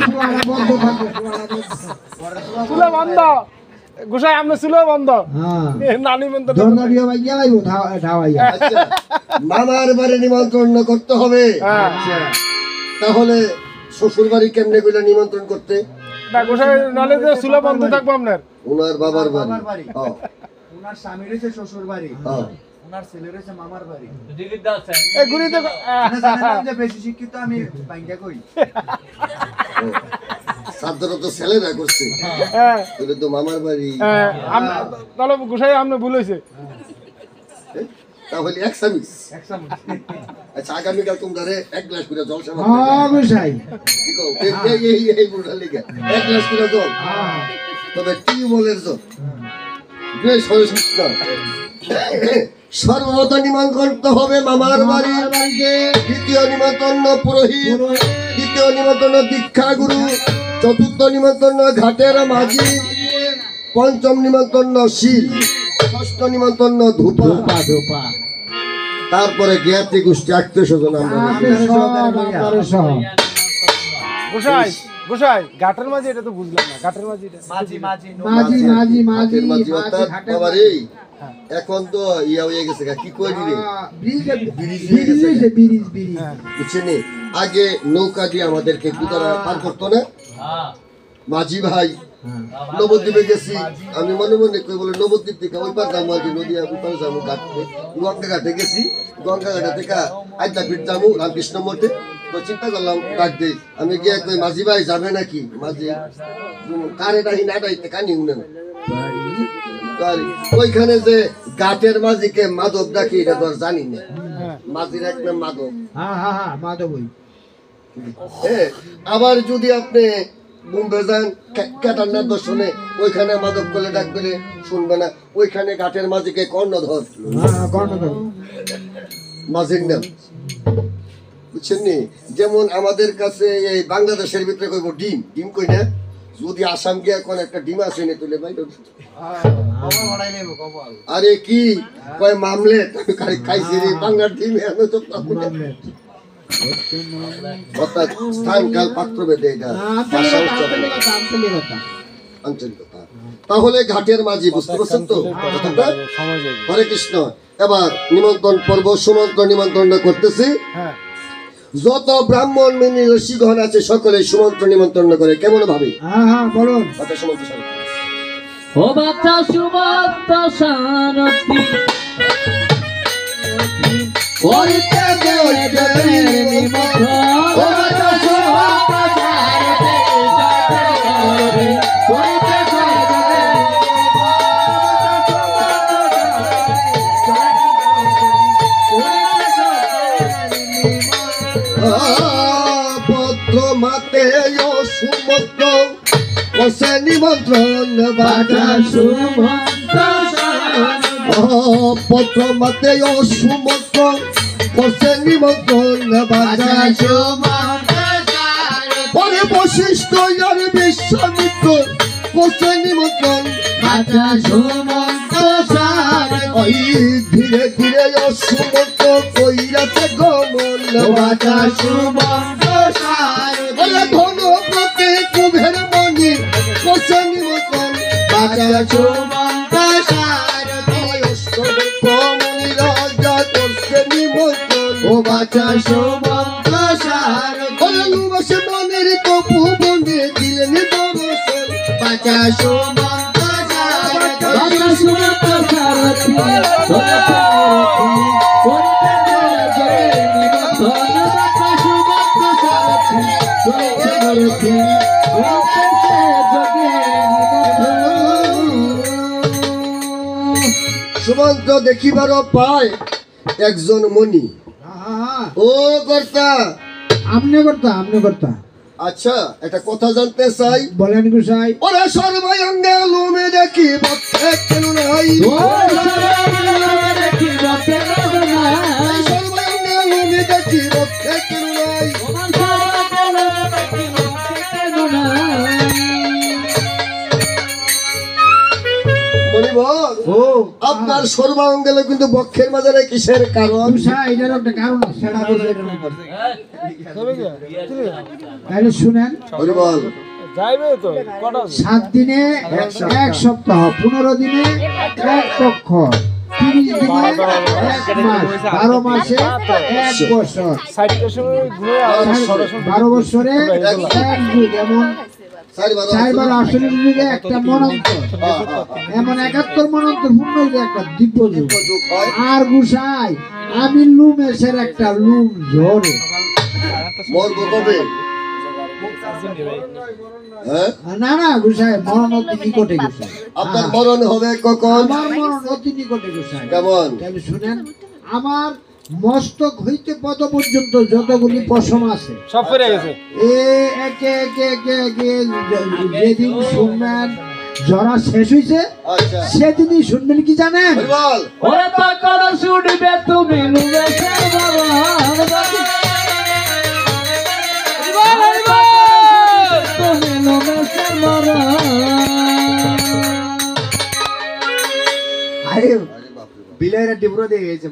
সুয়ারা বন্ধ থাকবে সুয়ারা বন্ধ চুলা বন্ধ গোসাই আমরা চুলা বন্ধ হ্যাঁ এ নানি মন্ত দরজা দিয়ে ভাই গেলাইব ধাওয়াইয়া আচ্ছা মামার বাড়ি নিমন্ত্রণ করতে হবে আচ্ছা তাহলে শ্বশুর বাড়ি কেমনে কইলা নিমন্ত্রণ করতে না গোসাই নালে যে চুলা বন্ধ থাকবো আপনার ওনার বাবার বাবার বাড়ি বাড়ি। হ্যাঁ, উনার স্বামী রয়েছে শ্বশুর বাড়ি হ্যাঁ। উনার ছেলে রয়েছে মামার বাড়ি এ গুড়িতে আপনি জানেন না যে বেশি শিক্ষিত আমি বাইঙ্গা কই সাধারণত ছেলেরা করছে হ্যাঁ এটা তো মামার বাড়ি হ্যাঁ, তাহলে গোসাই আপনি ভুল হয়েছে তাহলে এক সামিস এক চামচ আচ্ছা আগামীকাল তোমরা এক গ্লাস করে জল সেবা হ্যাঁ গোসাই কি কও এই বুড়া লিগা এক গ্লাস করে জল হ্যাঁ তবে টিউবওয়েলের জল বেশ হরিষ্ণ সর্বপ্রথম নিমন্ত্রণ করতে হবে মামার বাড়ি বাড়িতে দ্বিতীয় নিমন্ত্রণ পুরোহিত তৃতীয় নিমন্ত্রণ দীক্ষা গুরু চতুর্থ নিমন্ত্রণ ঘাটের মাঝি পঞ্চম নিমন্ত্রণ শিল ষষ্ঠ নিমন্ত্রণ ধূপা ধোপা ধোপা তারপরে জ্ঞাতি গোষ্ঠী আত্মীয় স্বজন আমরা গোসাই গোসাই ঘাটের মাঝে এটা তো বুঝলাম না ঘাটের মাঝে এটা মাঝি মাঝি মাঝি মাঝি মাঝি ঘাটের মাঝি মাঝি অর্থাৎ ঘাটে বাবারে এখন তো ইয়া হয়ে গেছে গা, কি কই দিলে ব্রিজ হয়েছে ব্রিজ বুঝছেন আগে নৌকা দিয়ে আমাদেরকে কুদারা পার করতো না মাঝি ভাই নবদ্বীপে গেছি আমি মনে মনে কই বলে নবদ্বীপ থেকে ওই পার যাবো আর কি নদী ওই পার যাবো ঘাটে গঙ্গা ঘাটে গেছি গঙ্গা ঘাটে থেকে আইতা ফিট যাবো রামকৃষ্ণ মঠে তো চিন্তা করলাম ডাক দেই আমি গিয়ে কই মাঝি ভাই যাবে নাকি মাঝি কারে ডাহি না ডাইতে কানি উনে না ওইখানে যে ঘাটের মাঝিকে মাদক ডাকি এটা তো আর জানি না মাঝির এক নাম মাদক হ্যাঁ হ্যাঁ হ্যাঁ মাধবই হ্যাঁ, আবার যদি আপনি বোম্বে যান কেদারনাথ দর্শনে ওইখানে মাদক বলে ডাক দিলে শুনবে না ওইখানে ঘাটের মাঝিকে কর্ণধর হ্যাঁ কর্ণধর মাঝির নাম বুঝছেন নি যেমন আমাদের কাছে এই বাংলাদেশের ভিতরে কইব ডিম ডিম কই না যদি আসাম গিয়া কোন একটা ডিম আসে নি তুলে ভাই কবর বাড়াই নেব কবর আরে কি কয় মামলেট আমি খাইছি রে বাংলার ডিম এনে তো পাবো না। অর্থাৎ স্থান কাল পাত্র ভেদে এটা ভাষা উচ্চারণ আঞ্চলিকতা আঞ্চলিকতা তাহলে ঘাটের মাঝি, বুঝতে পারছেন তো কথাটা? সময় যাবে। হরে কৃষ্ণ। এবার নিমন্ত্রণ পর্ব, সুমন্ত্রণ নিমন্ত্রণ করতেছি। হ্যাঁ যত ব্রাহ্মণ মিনি ঋষিগণ আছে সকলে সুমন্ত্রণ নিমন্ত্রণ করে। কেমন ভাবে? হ্যাঁ বলুন। আচ্ছা সুমন্ত্র সাহেব। ও বাচ্চা সুমন্ত সারথি করিতে দেবে দেবে নিমন্ত্রণ। ও বাচ্চা সুমন্ত সারথি করিতে দেবে পত্র মাতে সুমন্ত্র কসে নিমন্ত্রণ বাজা। সুমন্ত পত্র মাতে সুমন্ত্র কসে নিমন্ত্রণ বাজা। পরে বশিষ্ঠ আর বিশ্বামিত্র কসে নিমন্ত্রণ বাচ্চা সুমন্ত সারথি ওই ধীরে ধীরে সুমন্ত্র কইরাতে গমন বাজা। সুমন্ত সারথি ওরে ধনপতি কুবের মণি কসে নিমন্ত্রণ বাজা। সুমন্ত সারথি কমনি রাজা করছে নিমন্ত্রণ ও বাচ্চা সুমন্ত সারথি ওরে লুবাসে মনের তপু বনে দিলেন দর্শন বাচ্চা সুমন্ত সারথি বাচ্চা সুমন্ত সারথি করিতে দেবে নিমন্ত্রণ। বাচ্চা সুমন্ত সারথি করিতে দেবে সুমন্ত্র দেখিবার পায় একজন মণি। ও কর্তা, আমনে করতা আচ্ছা একটা কথা জানতে চাই। বলেন গোসাই। ওরা সর্বাঙ্গে লোমে দেখি বক্ষে কেন নাই? সর্বাঙ্গে লোমে দেখি বক্ষে কেন নাই? মণিবর, আপনার সর্বাঙ্গে কিন্তু বক্ষের মাঝে কিসের কারণ? গোসাই এটার একটা কারণ আছে, সেটা বলতে তবে কি? তাহলে শুনেন। মণিবর, যাইবে তো কটা 7 দিনে 1 সপ্তাহ, 15 দিনে 1 পক্ষ, 30 দিনে 1 মাস, 12 মাসে 1 বছর, 60টার সময় ঘুরে আর 12 বছরে 1 যুগ, এমন 4 আসলে যুগে একটা মনন্তর, এমন 71 মনন্তর পূর্ণ হইলে একটা দিব্য যুগ। আর গোসাই আমি লুমেশের একটা লুম ঝরে। মরবো কবে? হ্যাঁ? না গোসাই, মরণ অতি নিকটে গোসাই। আপনার মরণ হবে কখন? আমার মরণ অতি নিকটে গোসাই। কেমন? তাহলে শুনেন, আমার মস্তক হইতে পদ পর্যন্ত যতগুলি পশম আছে সব ফিরে গেছে। একে যেদিন শুনবেন জরা শেষ হইছে আচ্ছা সেদিনই শুনবেন কি জানেন? বল। ওরে পাকড় শুনবে তুমি লুমেশের তুমি লুমেশের মরণ। আরে বিলাইরা ডিবরা দিয়ে গেছে।